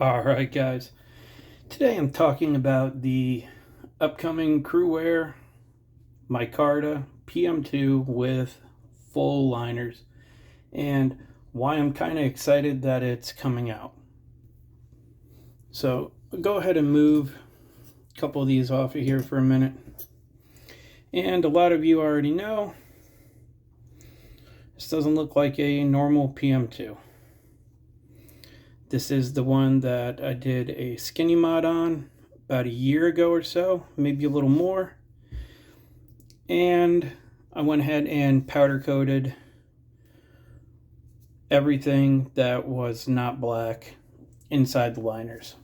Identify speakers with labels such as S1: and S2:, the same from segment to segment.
S1: Alright guys, today I'm talking about the upcoming Cruwear micarta PM2 with full liners and why I'm kind of excited that it's coming out. So I'll go ahead and move a couple of these off of here for a minute. And a lot of you already know this doesn't look like a normal PM2. This is the one that I did a skinny mod on about a year ago or so, maybe a little more. And I went ahead and powder coated everything that was not black inside the liners.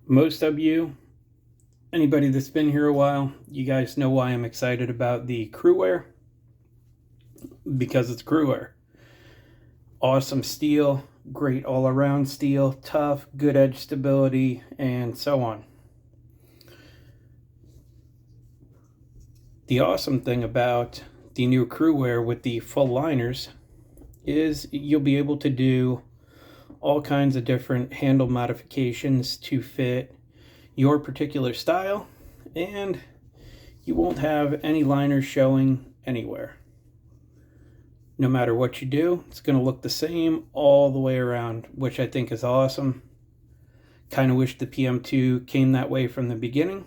S1: Most of you, anybody that's been here a while, you guys know why I'm excited about the Cruwear. Because it's Cruwear. Awesome steel, great all-around steel, tough, good edge stability, and so on. The awesome thing about the new Cruwear with the full liners is you'll be able to do all kinds of different handle modifications to fit your particular style, and you won't have any liners showing anywhere. No matter what you do, it's going to look the same all the way around, which I think is awesome. Kind of wish the PM2 came that way from the beginning.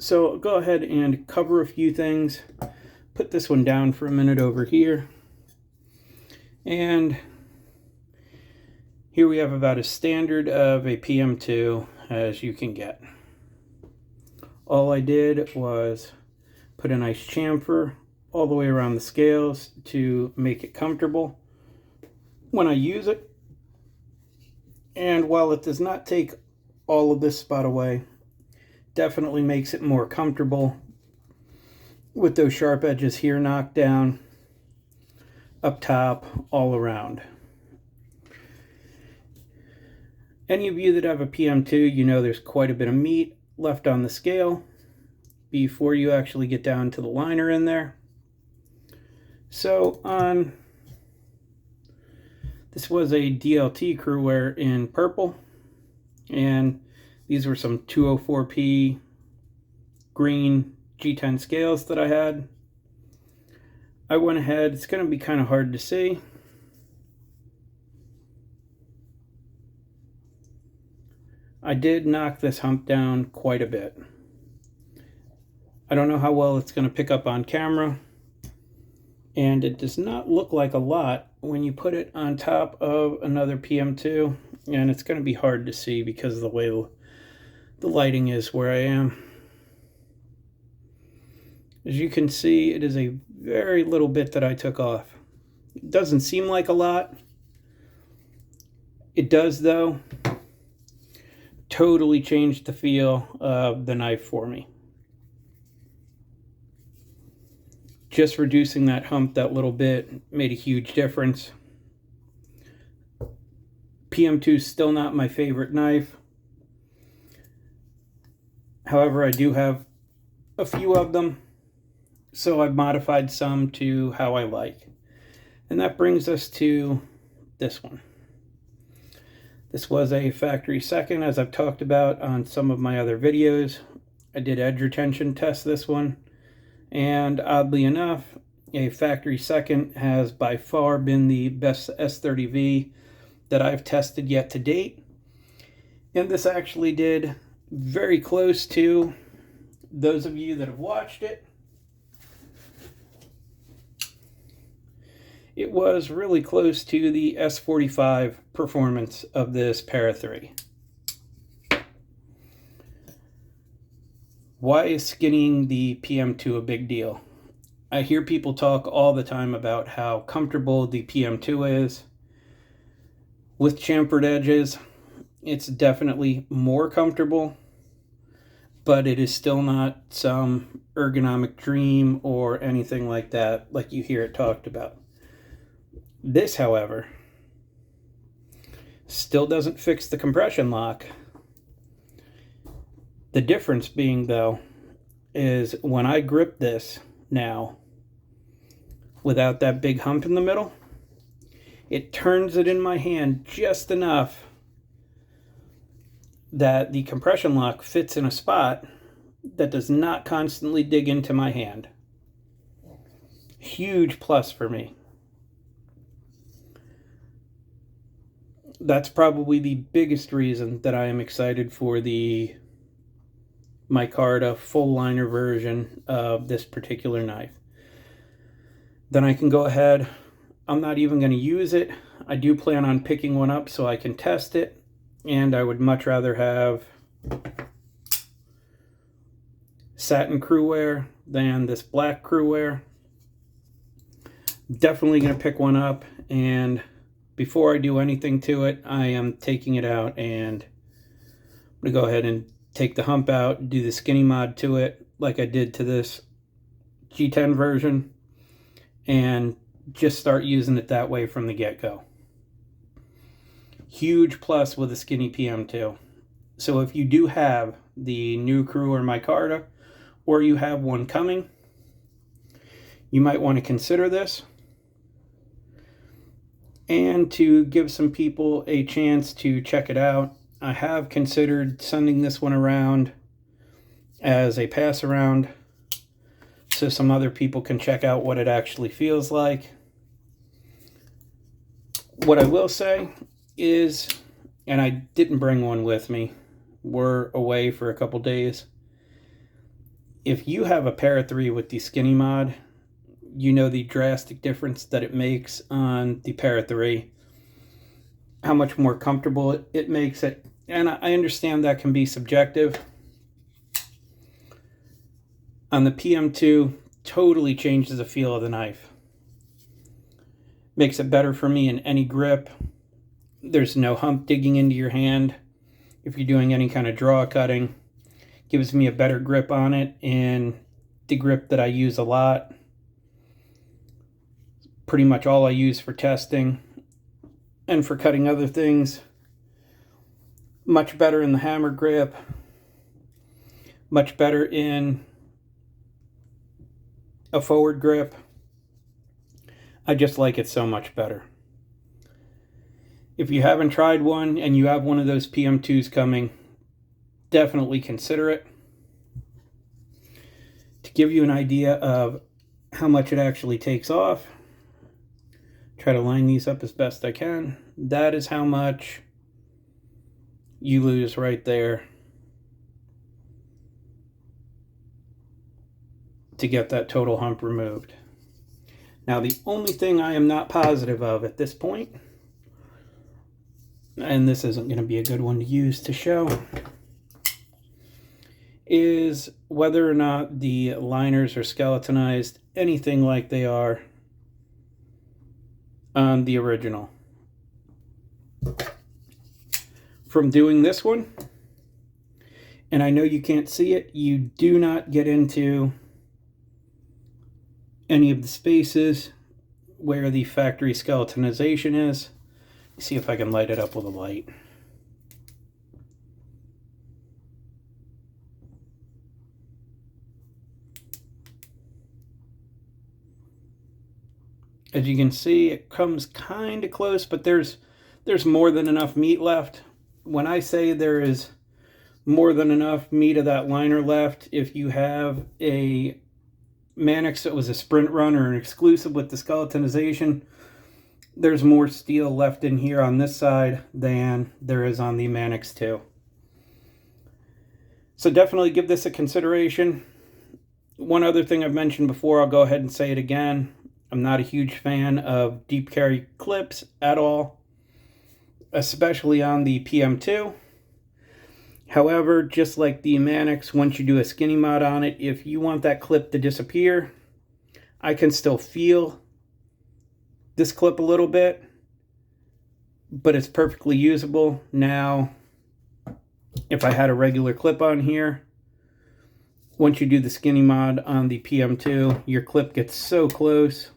S1: So I'll go ahead and cover a few things. Put this one down for a minute over here. And here we have about as standard of a PM2 as you can get. All I did was put a nice chamfer all the way around the scales to make it comfortable when I use it. And while it does not take all of this spot away, definitely makes it more comfortable with those sharp edges here knocked down, up top, all around. Any of you that have a PM2, you know there's quite a bit of meat left on the scale before you actually get down to the liner in there. So this was a DLT Cruwear in purple, and these were some 204p green G10 scales that I had. I went ahead, it's going to be kind of hard to see. I did knock this hump down quite a bit. I don't know how well it's going to pick up on camera. And it does not look like a lot when you put it on top of another PM2, and it's going to be hard to see because of the way the lighting is where I am. As you can see, it is a very little bit that I took off. It doesn't seem like a lot. It does though. Totally changed the feel of the knife for me. Just reducing that hump that little bit made a huge difference. PM2 is still not my favorite knife. However, I do have a few of them, so I've modified some to how I like. And that brings us to this one. This was a factory second, as I've talked about on some of my other videos. I did edge retention test this one. And oddly enough, a factory second has by far been the best S30V that I've tested yet to date. And this actually did very close to, those of you that have watched it, it was really close to the S45 performance of this Para 3. Why is skinning the PM2 a big deal? I hear people talk all the time about how comfortable the PM2 is. With chamfered edges, it's definitely more comfortable, but it is still not some ergonomic dream or anything like that, like you hear it talked about. This, however, still doesn't fix the compression lock. The difference being, though, is when I grip this now without that big hump in the middle. It turns it in my hand just enough that the compression lock fits in a spot that does not constantly dig into my hand. Huge plus for me. That's probably the biggest reason that I am excited for the micarta full liner version of this particular knife. Then I can go ahead, I'm not even going to use it. I do plan on picking one up so I can test it, and I would much rather have satin Cruwear than this black Cruwear. Definitely going to pick one up, and before I do anything to it, I am taking it out, and I'm going to go ahead and take the hump out, do the skinny mod to it like I did to this G10 version, and just start using it that way from the get-go. Huge plus with the skinny PM2. So if you do have the new Cruwear micarta, or you have one coming, you might want to consider this. And to give some people a chance to check it out, I have considered sending this one around as a pass around so some other people can check out what it actually feels like. What I will say is, and I didn't bring one with me, we're away for a couple days. If you have a Para 3 with the skinny mod, you know the drastic difference that it makes on the Para 3, how much more comfortable it makes it. And I understand that can be subjective. On the PM2, totally changes the feel of the knife. Makes it better for me in any grip. There's no hump digging into your hand if you're doing any kind of draw cutting. Gives me a better grip on it in the grip that I use a lot. Pretty much all I use for testing and for cutting other things. Much better in the hammer grip. Much better in a forward grip. I just like it so much better. If you haven't tried one and you have one of those PM2s coming, definitely consider it. To give you an idea of how much it actually takes off, try to line these up as best I can. That is how much you lose right there to get that total hump removed. Now, the only thing I am not positive of at this point, and this isn't going to be a good one to use to show, is whether or not the liners are skeletonized anything like they are on the original. From doing this one, and I know you can't see it, you do not get into any of the spaces where the factory skeletonization is. See if I can light it up with a light. As you can see, it comes kind of close, but there's more than enough meat left. When I say there is more than enough meat of that liner left, if you have a Manix that was a sprint run or an exclusive with the skeletonization, there's more steel left in here on this side than there is on the Manix 2. So definitely give this a consideration. One other thing I've mentioned before, I'll go ahead and say it again. I'm not a huge fan of deep carry clips at all, especially on the PM2. However, just like the Manix, once you do a skinny mod on it, if you want that clip to disappear, I can still feel this clip a little bit, but it's perfectly usable. Now, if I had a regular clip on here, once you do the skinny mod on the PM2, your clip gets so close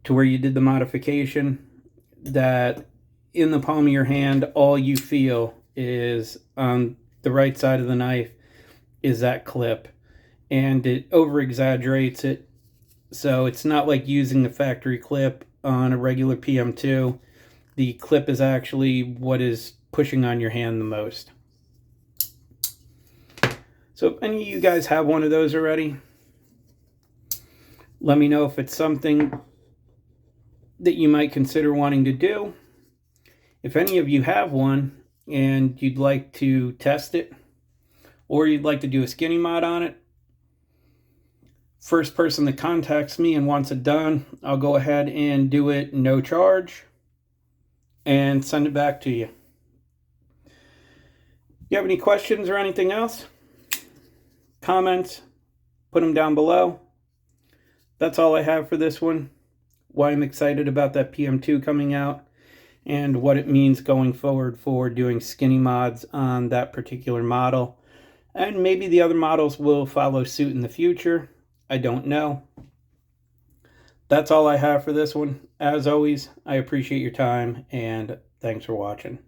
S1: to where you did the modification that in the palm of your hand, all you feel is on the right side of the knife is that clip. and it over exaggerates it. So it's not like using the factory clip on a regular PM2. The clip is actually what is pushing on your hand the most. So if any of you guys have one of those already, let me know if it's something that you might consider wanting to do. If any of you have one and you'd like to test it, or you'd like to do a skinny mod on it, first person that contacts me and wants it done, I'll go ahead and do it no charge and send it back to you. You have any questions or anything else? Comments, put them down below. That's all I have for this one. Why I'm excited about that PM2 coming out, and what it means going forward for doing skinny mods on that particular model. And maybe the other models will follow suit in the future. I don't know. That's all I have for this one. As always, I appreciate your time, and thanks for watching.